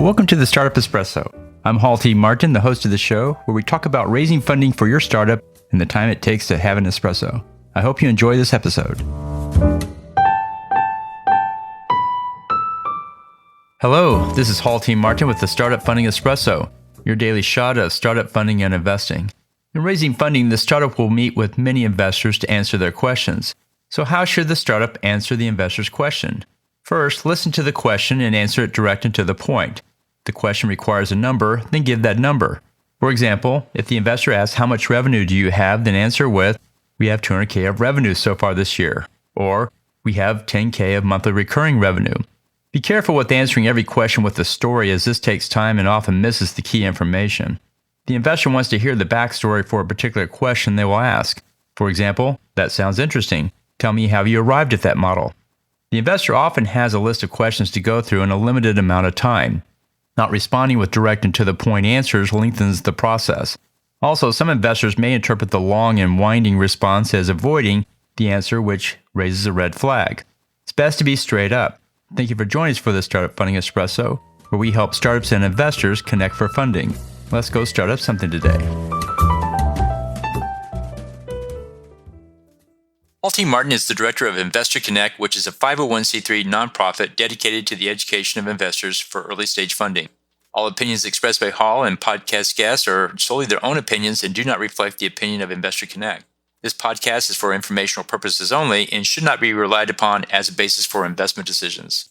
Welcome to the Startup Espresso. I'm Hall T. Martin, the host of the show, where we talk about raising funding for your startup and the time it takes to have an espresso. I hope you enjoy this episode. Hello, this is Hall T. Martin with the Startup Funding Espresso, your daily shot of startup funding and investing. In raising funding, the startup will meet with many investors to answer their questions. So how should the startup answer the investor's question? First, listen to the question and answer it direct and to the point. The question requires a number, then give that number. For example, if the investor asks how much revenue do you have, then answer with, we have $200K of revenue so far this year, or we have $10K of monthly recurring revenue. Be careful with answering every question with a story, as this takes time and often misses the key information. The investor wants to hear the backstory for a particular question they will ask. For example, that sounds interesting. Tell me how you arrived at that model. The investor often has a list of questions to go through in a limited amount of time. Not responding with direct and to the point answers lengthens the process. Also, some investors may interpret the long and winding response as avoiding the answer, which raises a red flag. It's best to be straight up. Thank you for joining us for the Startup Funding Espresso, where we help startups and investors connect for funding. Let's go start up something today. Hall T. Martin is the director of Investor Connect, which is a 501c3 nonprofit dedicated to the education of investors for early-stage funding. All opinions expressed by Hall and podcast guests are solely their own opinions and do not reflect the opinion of Investor Connect. This podcast is for informational purposes only and should not be relied upon as a basis for investment decisions.